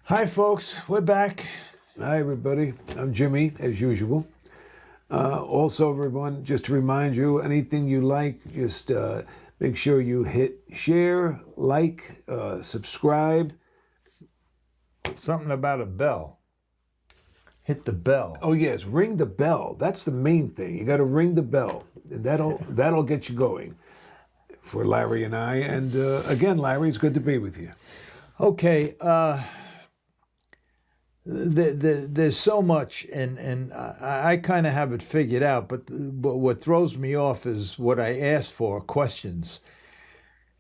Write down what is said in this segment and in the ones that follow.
Hi, folks. We're back. Hi, everybody. I'm Jimmy, as usual. Also, everyone, just to remind you, anything you like, just make sure you hit share, like, subscribe. Something about a bell. Hit the bell. Oh, yes, ring the bell. That's the main thing. You got to ring the bell. And that'll get you going for Larry and I. And again, Larry, it's good to be with you. Okay. There's so much, and I kind of have it figured out. But what throws me off is what I asked for, questions.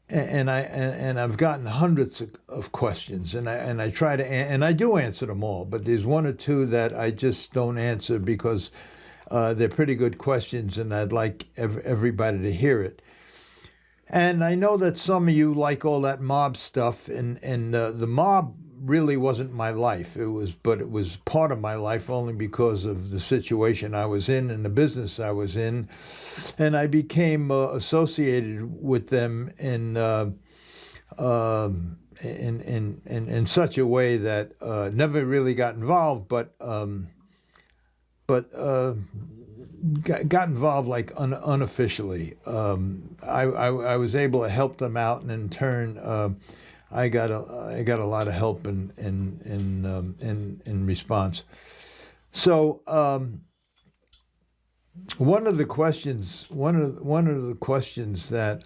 And I've gotten hundreds of questions, and I try to and I do answer them all, but there's one or two that I just don't answer because they're pretty good questions, and I'd like everybody to hear it. And I know that some of you like all that mob stuff, and the mob really wasn't my life. It was part of my life only because of the situation I was in and the business I was in, and I became associated with them in such a way that never really got involved, but got involved like unofficially. I was able to help them out, and in turn, I got a lot of help in response. So one of the questions that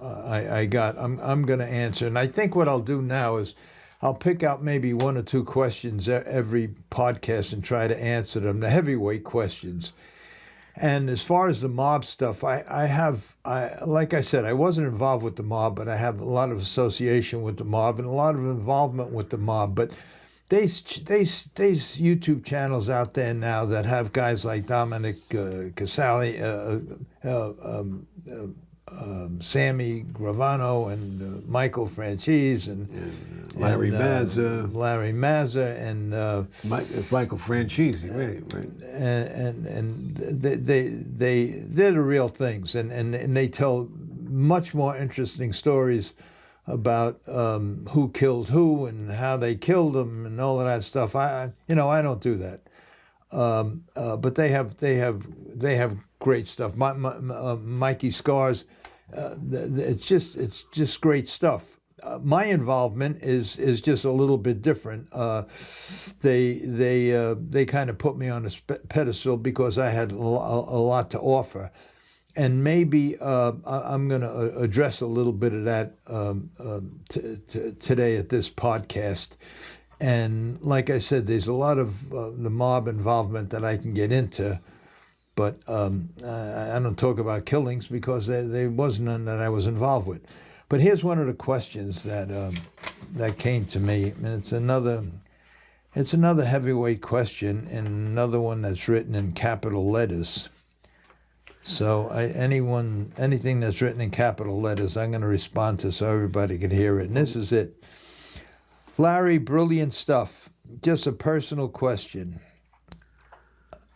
I got, I'm going to answer, and I think what I'll do now is I'll pick out maybe one or two questions every podcast and try to answer them, the heavyweight questions. And as far as the mob stuff, I like I said, I wasn't involved with the mob, but I have a lot of association with the mob and a lot of involvement with the mob. But there's YouTube channels out there now that have guys like Dominic Casali, Sammy Gravano, and Michael Franchise, and Larry Mazza, and Michael Franchise, right? And they're the real things, and they tell much more interesting stories about who killed who and how they killed them and all of that stuff. I don't do that, but they have great stuff. Mikey Scars, it's just great stuff. My involvement is just a little bit different. They kind of put me on a pedestal because I had a lot to offer, and maybe I'm going to address a little bit of that today at this podcast. And like I said, there's a lot of the mob involvement that I can get into, but I don't talk about killings because there was none that I was involved with. But here's one of the questions that came to me, and it's another heavyweight question, and another one that's written in capital letters. So anything that's written in capital letters, I'm going to respond to so everybody can hear it. And this is it. Larry, brilliant stuff. Just a personal question,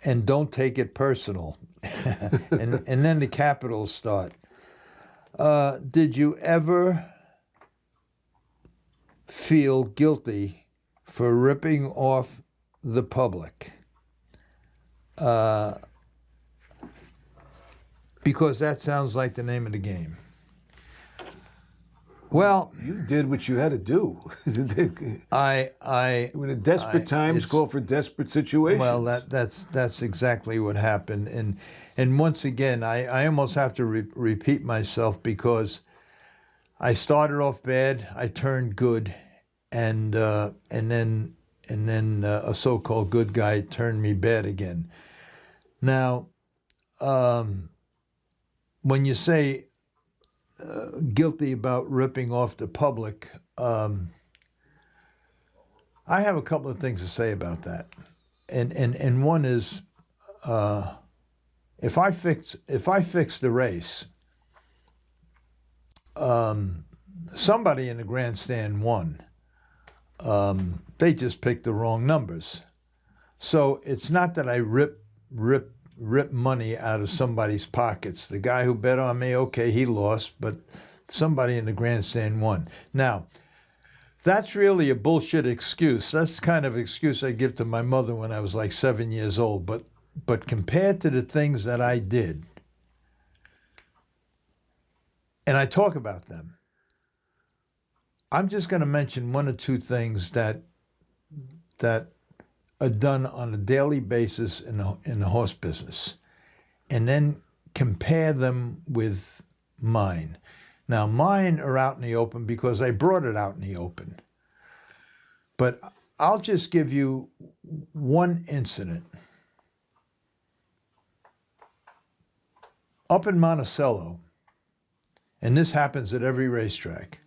and don't take it personal. and then the capitals start. Did you ever feel guilty for ripping off the public? Because that sounds like the name of the game. Well, you did what you had to do. When in desperate times call for desperate situations. Well, that's exactly what happened, and once again, I almost have to repeat myself because I started off bad, I turned good, and then a so-called good guy turned me bad again. Now, when you say guilty about ripping off the public, I have a couple of things to say about that, and one is if I fix the race, somebody in the grandstand won. They just picked the wrong numbers, so it's not that I rip money out of somebody's pockets. The guy who bet on me, okay, he lost, but somebody in the grandstand won. Now, That's really a bullshit excuse. That's the kind of excuse I give to my mother when I was like 7 years old. But compared to the things that I did, and I talk about them, I'm just going to mention one or two things that are done on a daily basis in the horse business, and then compare them with mine. Now, mine are out in the open because I brought it out in the open. But I'll just give you one incident. Up in Monticello, and this happens at every racetrack,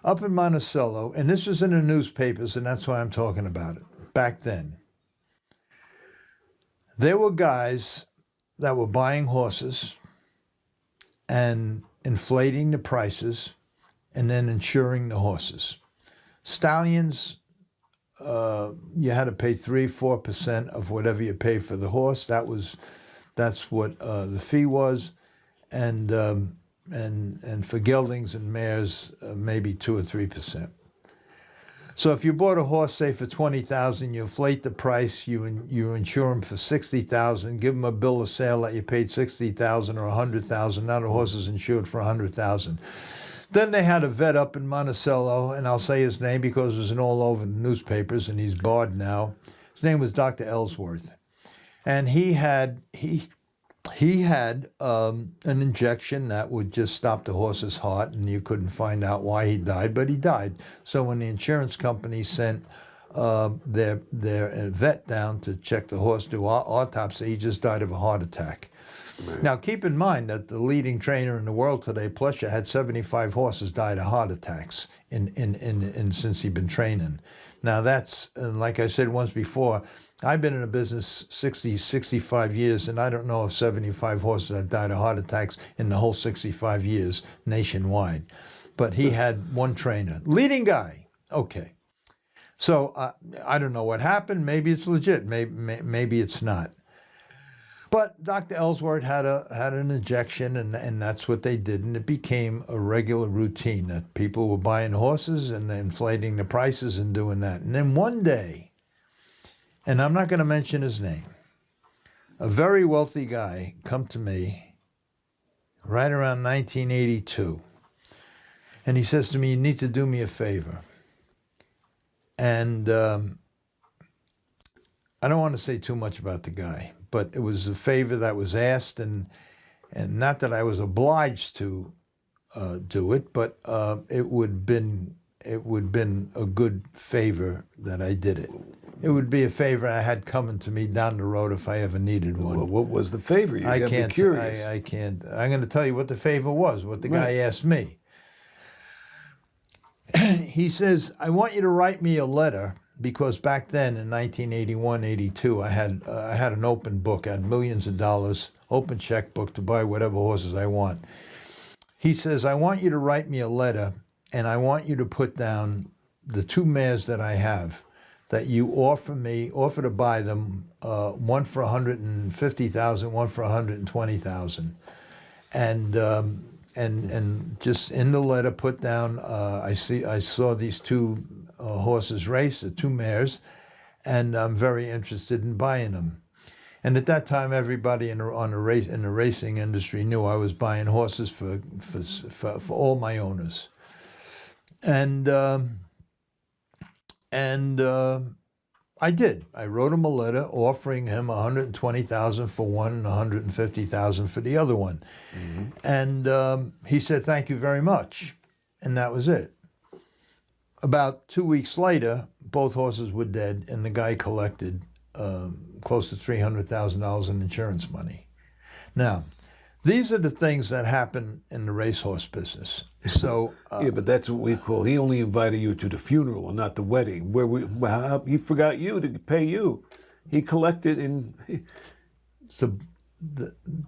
up in Monticello, and this was in the newspapers, and that's why I'm talking about it, back then, there were guys that were buying horses and inflating the prices and then insuring the horses. Stallions, you had to pay 3-4% of whatever you paid for the horse. That's what the fee was, and for geldings and mares, maybe 2 or 3%. So if you bought a horse, say for $20,000, you inflate the price, you insure him for $60,000, give him a bill of sale that you paid $60,000 or $100,000. Now the horse is insured for $100,000. Then they had a vet up in Monticello, and I'll say his name because it was all over the newspapers, and he's barred now. His name was Dr. Ellsworth, and he had an injection that would just stop the horse's heart, and you couldn't find out why he died, but he died. So when the insurance company sent their vet down to check the horse, do autopsy, he just died of a heart attack. Right. Now, keep in mind that the leading trainer in the world today, Plesha, had 75 horses died of heart attacks since he'd been training. Now, that's, like I said once before, I've been in the business 65 years, and I don't know of 75 horses that died of heart attacks in the whole 65 years nationwide. But he had one trainer. Leading guy. Okay. So I don't know what happened. Maybe it's legit. Maybe it's not. But Dr. Ellsworth had an injection, and that's what they did. And it became a regular routine that people were buying horses and inflating the prices and doing that. And then one day, and I'm not going to mention his name, a very wealthy guy come to me right around 1982. And he says to me, you need to do me a favor. And I don't want to say too much about the guy, but it was a favor that was asked, and not that I was obliged to do it, but it would been a good favor that I did it. It would be a favor I had coming to me down the road if I ever needed one. Well, what was the favor? I can't. I can't. I'm going to tell you what the favor was. What the guy asked me. He says, "I want you to write me a letter." Because back then in 1981, 82, I had an open book. I had millions of dollars, open checkbook to buy whatever horses I want. He says, I want you to write me a letter, and I want you to put down the two mares that I have that you offer to buy them, one for $150,000, one for $120,000. And just in the letter put down, I saw these two horses race, the two mares, and I'm very interested in buying them. And at that time, everybody in the racing industry knew I was buying horses for all my owners. And I did. I wrote him a letter offering him $120,000 for one and $150,000 for the other one. Mm-hmm. And he said, "Thank you very much," and that was it. About 2 weeks later, both horses were dead, and the guy collected close to $300,000 in insurance money. Now, these are the things that happen in the racehorse business. So yeah, but that's what we call. He only invited you to the funeral and not the wedding. He forgot you to pay you. He collected in.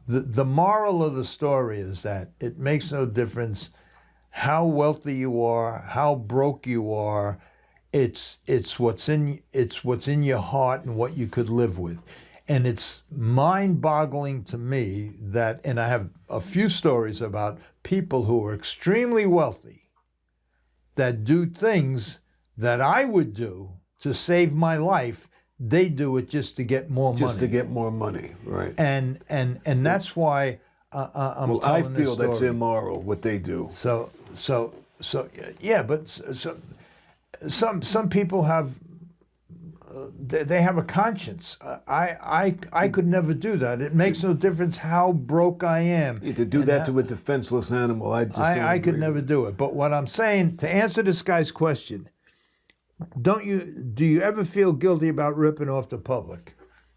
The moral of the story is that it makes no difference how wealthy you are, how broke you are. It's what's in your heart and what you could live with. And it's mind-boggling to me that, and I have a few stories about people who are extremely wealthy that do things that I would do to save my life. They do it just to get more money. Just to get more money, right? And that's why I'm Well, I telling feel this that's story. immoral what they do. So yeah, but some people have. They have a conscience. I could never do that. It makes no difference how broke I am. To do that to a defenseless animal, I just don't I could agree never with. do it. But what I'm saying, to answer this guy's question, do you ever feel guilty about ripping off the public?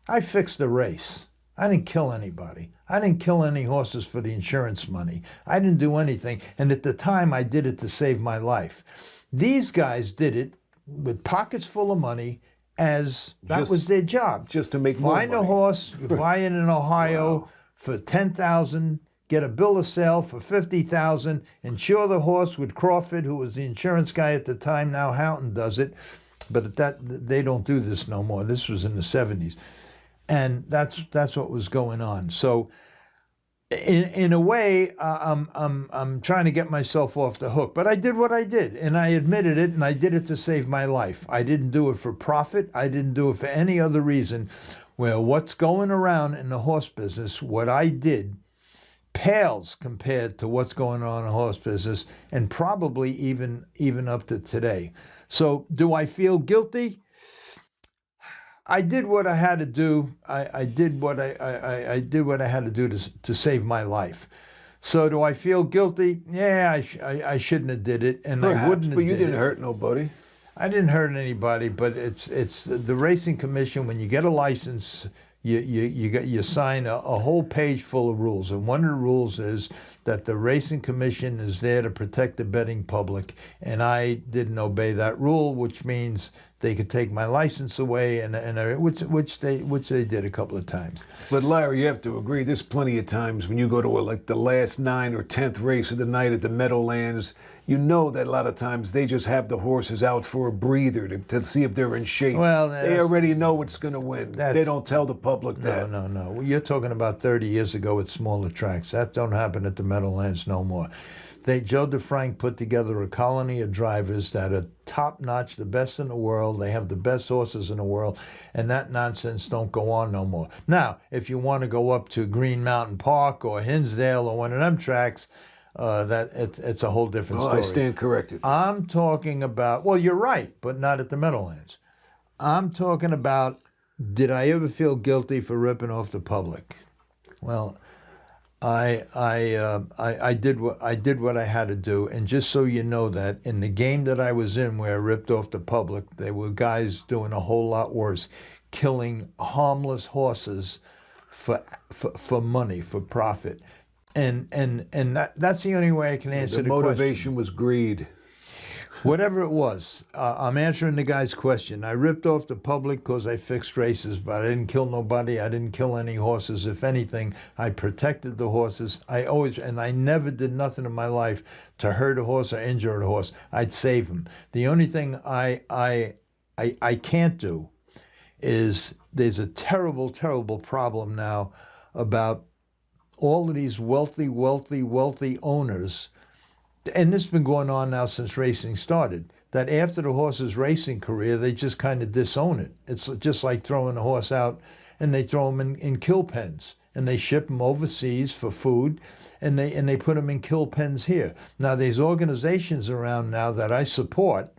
I fixed the race. I didn't kill anybody. I didn't kill any horses for the insurance money. I didn't do anything. And at the time, I did it to save my life. These guys did it with pockets full of money, as that was their job. Just to make more Find a money. horse, buy it in Ohio for $10,000, get a bill of sale for $50,000, insure the horse with Crawford, who was the insurance guy at the time. Now Houghton does it, but they don't do this no more. This was in the 70s, and that's what was going on. So, in a way, I'm trying to get myself off the hook. But I did what I did, and I admitted it, and I did it to save my life. I didn't do it for profit. I didn't do it for any other reason. Well, what's going around in the horse business, what I did, pales compared to what's going on in the horse business, and probably even up to today. So, do I feel guilty? I did what I had to do. I did what I did what I had to do to save my life. So do I feel guilty? Yeah, I shouldn't have did it, and Perhaps, I wouldn't have but you did didn't it. hurt nobody. I didn't hurt anybody, but it's the racing commission. When you get a license, you sign a whole page full of rules, and one of the rules is that the racing commission is there to protect the betting public, and I didn't obey that rule, which means they could take my license away, which they did a couple of times. But Larry, you have to agree, there's plenty of times when you go to like the last 9th or 10th race of the night at the Meadowlands, you know that a lot of times they just have the horses out for a breather to see if they're in shape. Well, they already know what's going to win. They don't tell the public that. No. You're talking about 30 years ago at smaller tracks. That don't happen at the Meadowlands no more. Joe DeFrank put together a colony of drivers that are top-notch, the best in the world. They have the best horses in the world, and that nonsense don't go on no more. Now, if you want to go up to Green Mountain Park or Hinsdale or one of them tracks, it's a whole different story. I stand corrected. I'm talking about, well, you're right, but not at the Meadowlands. I'm talking about, did I ever feel guilty for ripping off the public? Well, I did what I had to do, and just so you know that in the game that I was in, where I ripped off the public, there were guys doing a whole lot worse, killing harmless horses for money, for profit, and that's the only way I can answer the question. The motivation was greed. Whatever it was, I'm answering the guy's question. I ripped off the public because I fixed races, but I didn't kill nobody. I didn't kill any horses. If anything, I protected the horses. I never did nothing in my life to hurt a horse or injure a horse. I'd save them. The only thing I can't do is, there's a terrible, terrible problem now about all of these wealthy owners. And this has been going on now since racing started, that after the horse's racing career, they just kind of disown it. It's just like throwing a horse out, and they throw them in kill pens, and they ship them overseas for food, and they put them in kill pens here. Now, there's organizations around now that I support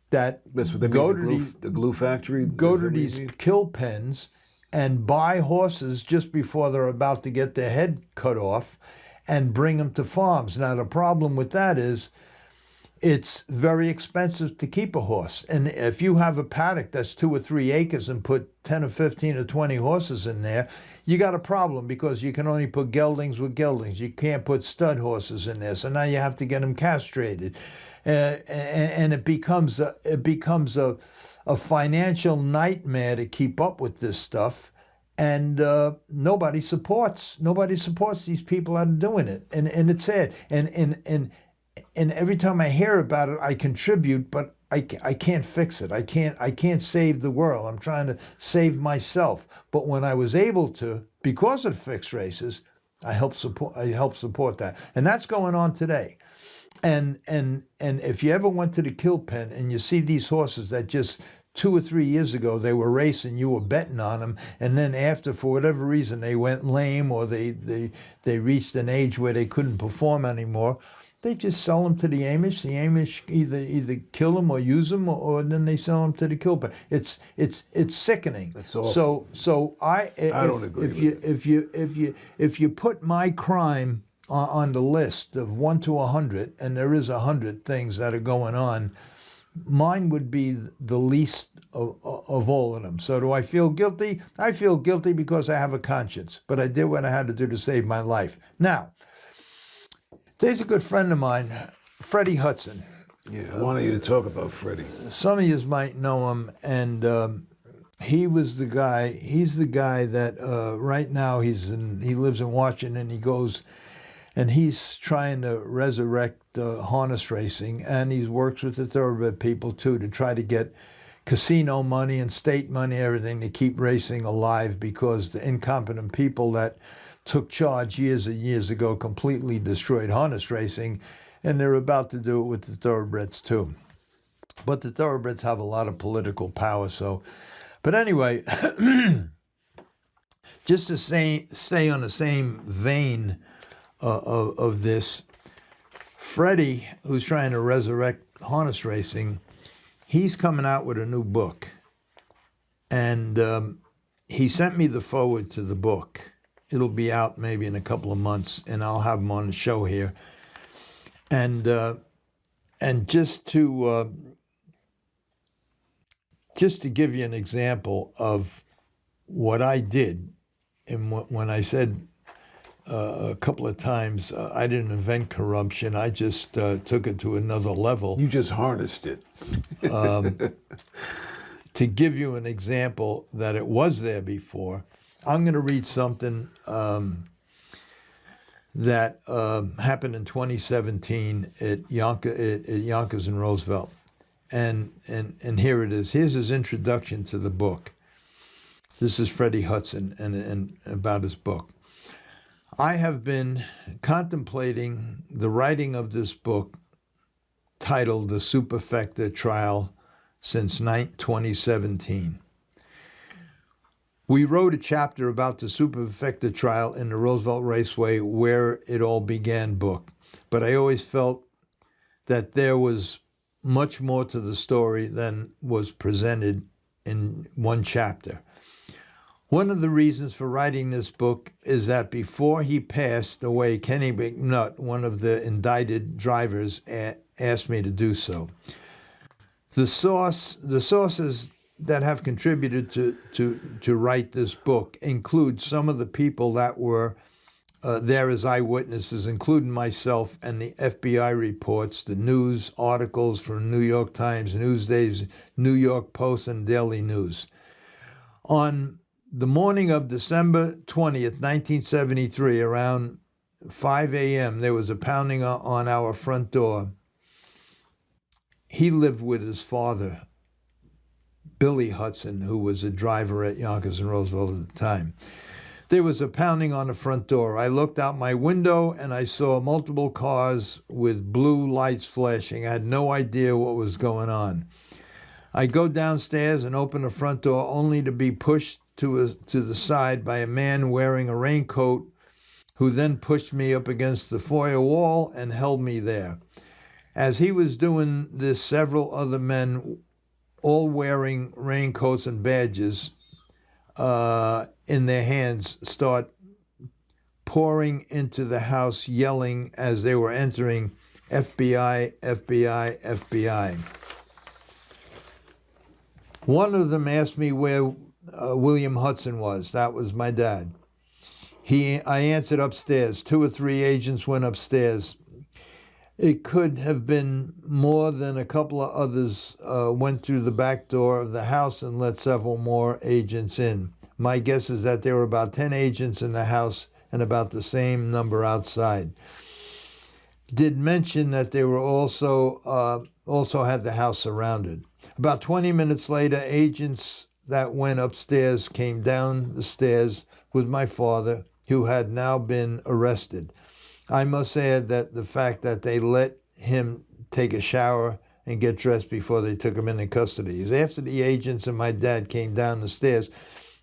that go to the glue factory, go to these kill pens and buy horses just before they're about to get their head cut off, and bring them to farms. Now, the problem with that is it's very expensive to keep a horse. And if you have a paddock that's 2 or 3 acres and put 10 or 15 or 20 horses in there, you got a problem, because you can only put geldings with geldings. You can't put stud horses in there. So now you have to get them castrated. And it becomes a financial nightmare to keep up with this stuff. And nobody supports these people that are doing it, and it's sad. And every time I hear about it, I contribute, but I can't fix it. I can't save the world. I'm trying to save myself. But when I was able to, because of fixed races, I helped support that, and that's going on today. And if you ever went to the kill pen and you see these horses that just 2 or 3 years ago they were racing, you were betting on them, and then after, for whatever reason, they went lame or they reached an age where they couldn't perform anymore, they just sell them to the Amish. The Amish either kill them or use them, or then they sell them to the kill pen. It's sickening. That's awful. So I don't agree with if you put my crime on the list of 1 to 100, and there is 100 things that are going on, mine would be the least of all of them. So do I feel guilty? I feel guilty because I have a conscience, but I did what I had to do to save my life. Now, there's a good friend of mine, Freddie Hudson. Yeah, I wanted you to talk about Freddie. Some of you might know him, and he's the guy that right now he lives in Washington. He goes and he's trying to resurrect harness racing, and he works with the thoroughbred people too to try to get casino money and state money, everything, to keep racing alive, because the incompetent people that took charge years and years ago completely destroyed harness racing, and they're about to do it with the thoroughbreds too. But the thoroughbreds have a lot of political power, so. But anyway, just to stay on the same vein of this, Freddie, who's trying to resurrect harness racing, he's coming out with a new book, and he sent me the forward to the book. It'll be out maybe in a couple of months, and I'll have him on the show here. And just to give you an example of what I did, and when I said a couple of times I didn't invent corruption, I just took it to another level. You just harnessed it. To give you an example that it was there before, I'm going to read something that happened in 2017 at Yonkers and Roosevelt. And here it is. Here's his introduction to the book. This is Freddie Hudson and about his book. I have been contemplating the writing of this book titled The Superfecta Trial since 2017. We wrote a chapter about the Superfecta Trial in the Roosevelt Raceway Where It All Began book, but I always felt that there was much more to the story than was presented in one chapter. One of the reasons for writing this book is that before he passed away, Kenny McNutt, one of the indicted drivers, asked me to do so. The sources that have contributed to write this book include some of the people that were there as eyewitnesses, including myself, and the FBI reports, the news articles from New York Times, Newsdays, New York Post, and Daily News. On the morning of December 20th, 1973, around 5 a.m., there was a pounding on our front door. He lived with his father, Billy Hudson, who was a driver at Yonkers and Roosevelt at the time. There was a pounding on the front door. I looked out my window and I saw multiple cars with blue lights flashing. I had no idea what was going on. I go downstairs and open the front door only to be pushed to the side by a man wearing a raincoat, who then pushed me up against the foyer wall and held me there. As he was doing this, several other men, all wearing raincoats and badges in their hands, start pouring into the house, yelling as they were entering, "FBI, FBI, FBI." One of them asked me where William Hudson was. That was my dad. I answered upstairs. 2 or 3 agents went upstairs. It could have been more than a couple of others went through the back door of the house and let several more agents in. My guess is that there were about 10 agents in the house and about the same number outside. Did mention that they were also had the house surrounded. About 20 minutes later, agents that went upstairs came down the stairs with my father, who had now been arrested. I must add that the fact that they let him take a shower and get dressed before they took him into custody. After the agents and my dad came down the stairs,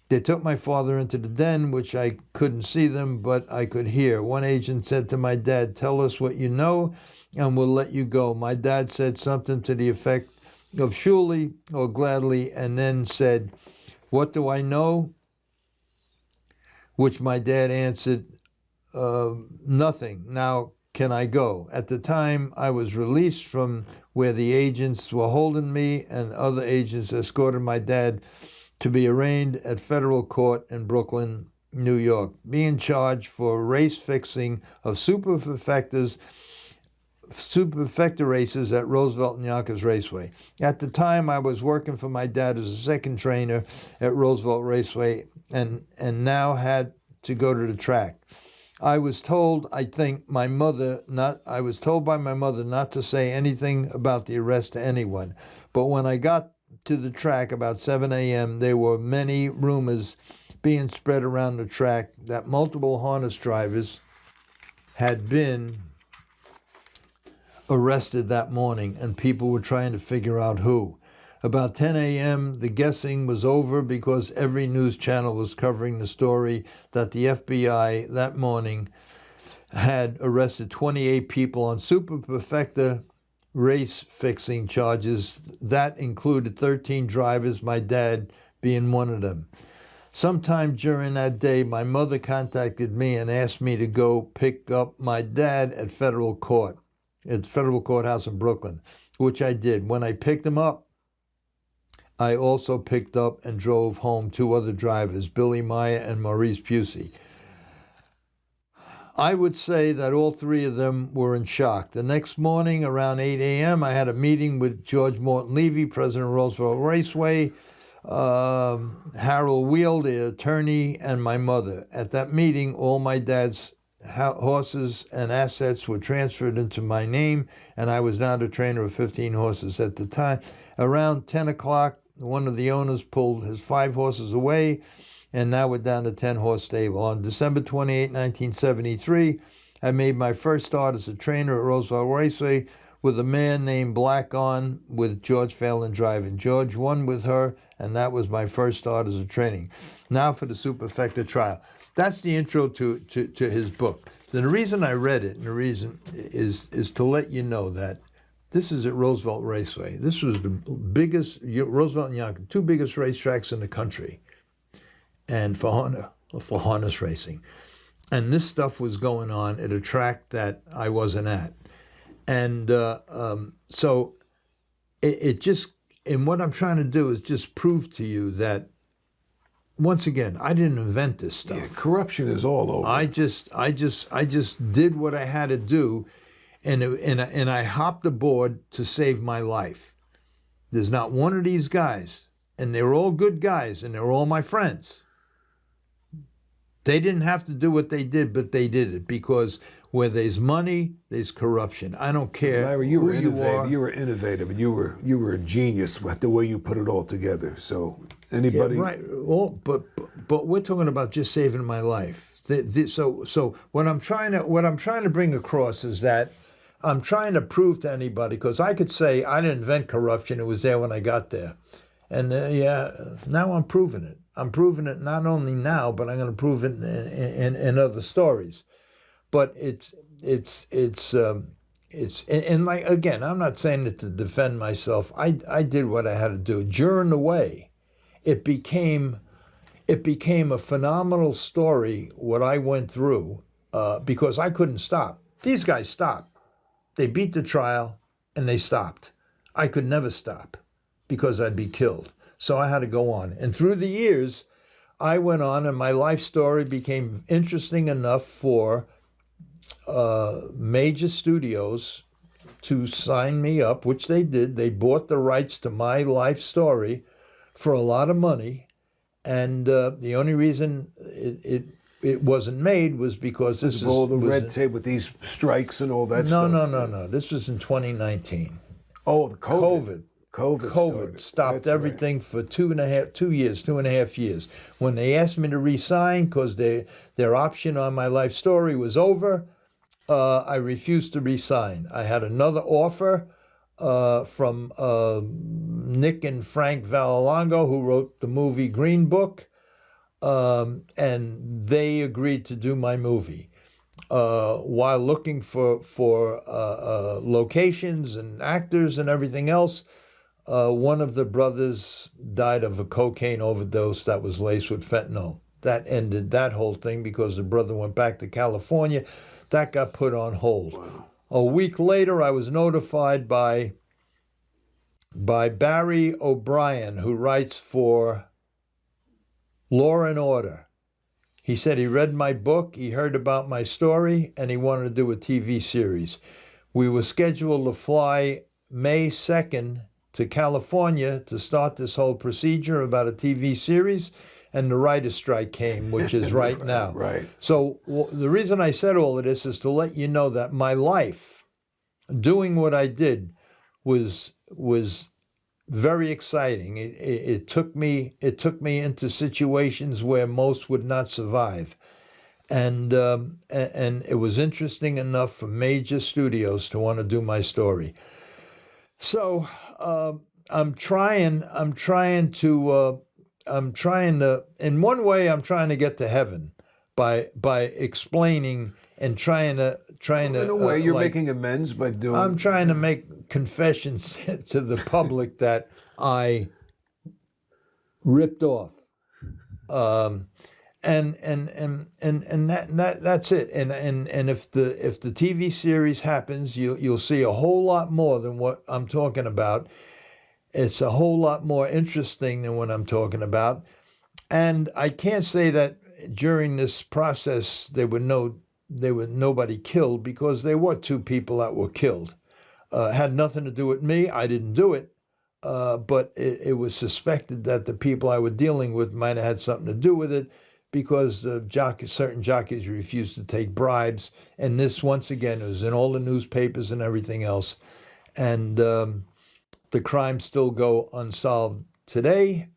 they took my father into the den, which I couldn't see them, but I could hear. One agent said to my dad, "Tell us what you know, and we'll let you go." My dad said something to the effect of "surely" or "gladly," and then said, "What do I know?" Which my dad answered, "Nothing. Now can I go?" At the time, I was released from where the agents were holding me, and other agents escorted my dad to be arraigned at federal court in Brooklyn, New York, being charged for race fixing of superfecta races at Roosevelt and Yonkers Raceway. At the time, I was working for my dad as a second trainer at Roosevelt Raceway, and now had to go to the track. I was told, I was told by my mother not to say anything about the arrest to anyone. But when I got to the track about 7 a.m., there were many rumors being spread around the track that multiple harness drivers had been arrested that morning, and people were trying to figure out who. About 10 a.m., the guessing was over because every news channel was covering the story that the FBI that morning had arrested 28 people on superfecta race fixing charges. That included 13 drivers, my dad being one of them. Sometime during that day, my mother contacted me and asked me to go pick up my dad at federal courthouse in Brooklyn, which I did. When I picked him up, I also picked up and drove home two other drivers, Billy Meyer and Maurice Pusey. I would say that all three of them were in shock. The next morning, around 8 a.m., I had a meeting with George Morton Levy, president of Roosevelt Raceway, Harold Wheel, the attorney, and my mother. At that meeting, all my dad's horses and assets were transferred into my name, and I was now the trainer of 15 horses at the time. Around 10 o'clock, one of the owners pulled his 5 horses away, and now we're down to 10-horse stable. On December 28, 1973, I made my first start as a trainer at Roosevelt Raceway with a man named Black on with George Phelan driving. George won with her, and that was my first start as a training. Now for the Superfecta Trial. That's the intro to his book. So the reason I read it, and the reason is to let you know that this is at Roosevelt Raceway. This was the biggest, Roosevelt and Yonkers, 2 biggest racetracks in the country, and for harness racing. And this stuff was going on at a track that I wasn't at. And so it just, and what I'm trying to do is just prove to you that, once again, I didn't invent this stuff. Yeah, corruption is all over. I just did what I had to do, and I hopped aboard to save my life. There's not one of these guys, and they're all good guys, and they're all my friends. They didn't have to do what they did, but they did it, because where there's money, there's corruption. I don't care. Larry, you were who innovative. you are. You were innovative, and you were a genius with the way you put it all together. So anybody, Yeah, right? But we're talking about just saving my life. So what I'm trying to bring across is that I'm trying to prove to anybody, because I could say I didn't invent corruption; it was there when I got there, and now I'm proving it. I'm proving it not only now, but I'm going to prove it in other stories. But it's like, again, I'm not saying it to defend myself. I did what I had to do. During the way, it became a phenomenal story what I went through, because I couldn't stop. These guys stopped. They beat the trial and they stopped. I could never stop because I'd be killed. So I had to go on. And through the years, I went on, and my life story became interesting enough for major studios to sign me up, which they did. They bought the rights to my life story for a lot of money. And the only reason it wasn't made was because this is all the red tape with these strikes and all that stuff. No. This was in 2019. Oh, the COVID stopped That's everything for 2.5 years. When they asked me to resign because their option on my life story was over, I refused to resign. I had another offer from Nick and Frank Valallonga, who wrote the movie Green Book, and they agreed to do my movie. While looking for locations and actors and everything else, one of the brothers died of a cocaine overdose that was laced with fentanyl. That ended that whole thing because the brother went back to California. That got put on hold. Wow. A week later, I was notified by Barry O'Brien, who writes for Law and Order. He said he read my book, he heard about my story, and he wanted to do a TV series. We were scheduled to fly May 2nd to California to start this whole procedure about a TV series, and the writer's strike came, which is right now. Right. So the reason I said all of this is to let you know that my life, doing what I did, was very exciting. It took me into situations where most would not survive, and it was interesting enough for major studios to want to do my story. So I'm trying to in one way I'm trying to get to heaven by explaining and trying to In a way, you're making amends by doing. I'm trying to make confessions to the public that I ripped off, and that's it. And if the TV series happens, you'll see a whole lot more than what I'm talking about. It's a whole lot more interesting than what I'm talking about. And I can't say that during this process there were nobody killed, because there were 2 people that were killed. Had nothing to do with me. I didn't do it. But it was suspected that the people I was dealing with might have had something to do with it, because certain jockeys refused to take bribes. And this, once again, it was in all the newspapers and everything else. And the crimes still go unsolved today.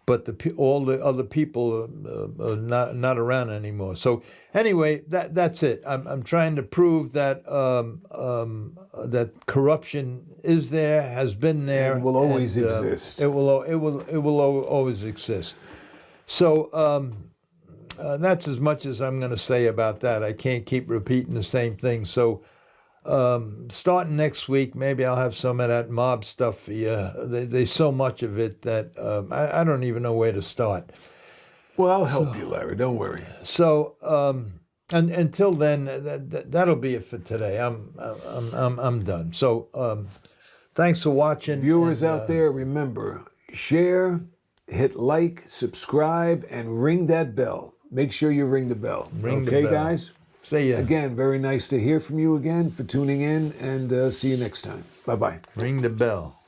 But all the other people are not around anymore. So anyway, that's it. I'm trying to prove that that corruption is there, has been there, and will always exist. It will always exist. So that's as much as I'm going to say about that. I can't keep repeating the same thing. So starting next week, maybe I'll have some of that mob stuff for you. There's so much of it that I don't even know where to start. Well, I'll help you, Larry. Don't worry. So, and until then, that'll be it for today. I'm done. So, thanks for watching, Viewers out there. Remember, share, hit like, subscribe, and ring that bell. Make sure you ring the bell. Ring the okay, bell. guys. See ya. Again, very nice to hear from you again, for tuning in, and see you next time. Bye-bye. Ring the bell.